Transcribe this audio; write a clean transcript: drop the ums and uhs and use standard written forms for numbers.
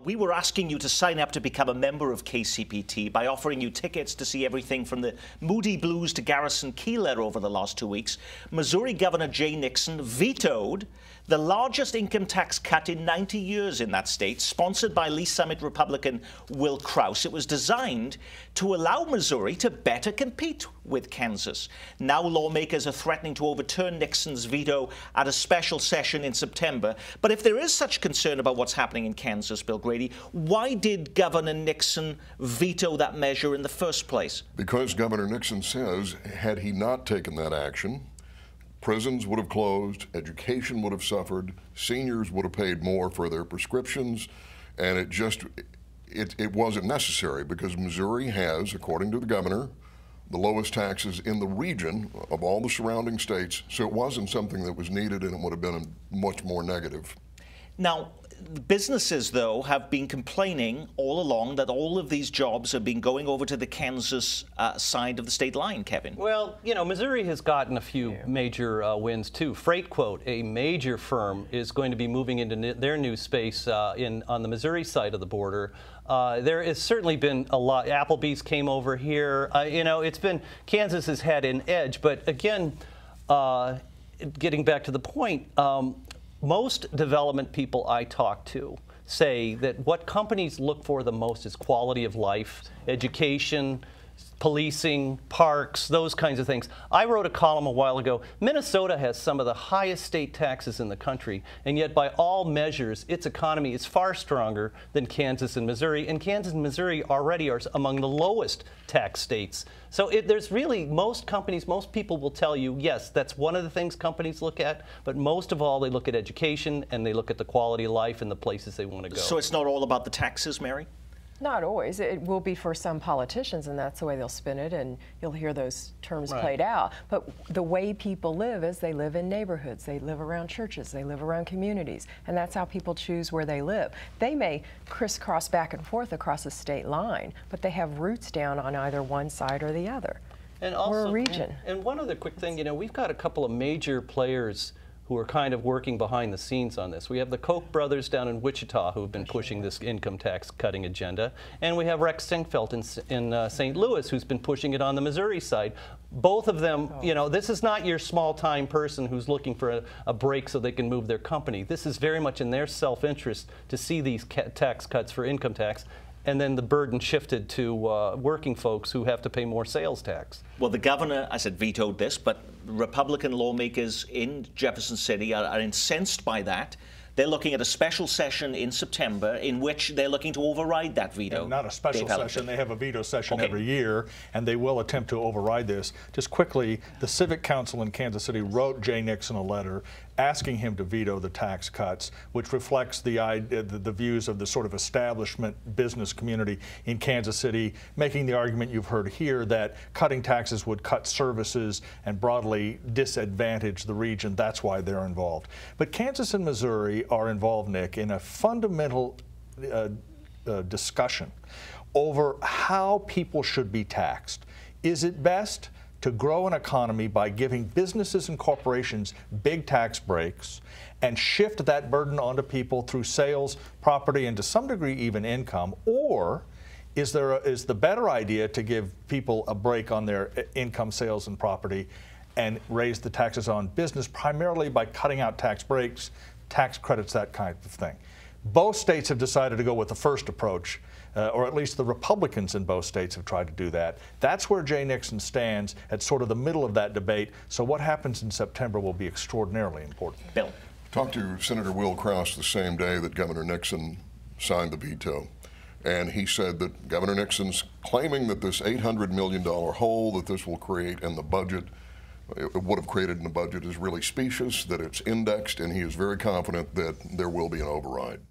We were asking you to sign up to become a member of KCPT by offering you tickets to see everything from the Moody Blues to Garrison Keillor over the last 2 weeks. Missouri Governor Jay Nixon vetoed the largest income tax cut in 90 years in that state, sponsored by Lee Summit Republican Will Krause. It was designed to allow Missouri to better compete with Kansas. Now lawmakers are threatening to overturn Nixon's veto at a special session in September. But if there is such concern about what's happening in Kansas, Bill Grady, why did Governor Nixon veto that measure in the first place? Because Governor Nixon says, had he not taken that action, prisons would have closed, education would have suffered, seniors would have paid more for their prescriptions, and it wasn't necessary because Missouri has, according to the governor, the lowest taxes in the region of all the surrounding states, so it wasn't something that was needed, and it would have been much more negative. Now, businesses, though, have been complaining all along that all of these jobs have been going over to the Kansas side of the state line, Kevin. Well, you know, Missouri has gotten a few major wins, too. FreightQuote, a major firm, is going to be moving into their new space on the Missouri side of the border. There has certainly been a lot. Applebee's came over here. You know, Kansas has had an edge. But again, getting back to the point, most development people I talk to say that what companies look for the most is quality of life, education, policing, parks, those kinds of things. I wrote a column a while ago. Minnesota has some of the highest state taxes in the country, and yet by all measures, its economy is far stronger than Kansas and Missouri, and Kansas and Missouri already are among the lowest tax states. So there's really, most companies, most people will tell you, yes, that's one of the things companies look at, but most of all, they look at education, and they look at the quality of life and the places they want to go. So it's not all about the taxes, Mary? Not always. It will be for some politicians, and that's the way they'll spin it, and you'll hear those terms played out. But the way people live is they live in neighborhoods, they live around churches, they live around communities, and that's how people choose where they live. They may crisscross back and forth across a state line, but they have roots down on either one side or the other. And also, we're a region. And one other quick thing, you know, we've got a couple of major players who are kind of working behind the scenes on this. We have the Koch brothers down in Wichita who have been pushing this income tax cutting agenda, and we have Rex Sinquefield in St. Louis who's been pushing it on the Missouri side. Both of them, you know, this is not your small-time person who's looking for a break so they can move their company. This is very much in their self-interest to see these tax cuts for income tax, and then the burden shifted to working folks who have to pay more sales tax. Well, the governor, I said, vetoed this, but Republican lawmakers in Jefferson City are incensed by that. They're looking at a special session in September in which they're looking to override that veto. And not a special session. They have a veto session every year, and they will attempt to override this. Just quickly, the Civic Council in Kansas City wrote Jay Nixon a letter asking him to veto the tax cuts, which reflects the views of the sort of establishment business community in Kansas City, making the argument you've heard here that cutting taxes would cut services and broadly disadvantage the region. That's why they're involved. But Kansas and Missouri are involved, Nick, in a fundamental discussion over how people should be taxed. Is it best to grow an economy by giving businesses and corporations big tax breaks and shift that burden onto people through sales, property, and to some degree even income? Or is the better idea to give people a break on their income, sales, and property and raise the taxes on business primarily by cutting out tax breaks, tax credits, that kind of thing? Both states have decided to go with the first approach, or at least the Republicans in both states have tried to do that. That's where Jay Nixon stands, at sort of the middle of that debate. So what happens in September will be extraordinarily important. Bill. Talked to Senator Will Krause the same day that Governor Nixon signed the veto. And he said that Governor Nixon's claiming that this $800 million hole that this will create in the budget, it would have created in the budget, is really specious, that it's indexed, and he is very confident that there will be an override.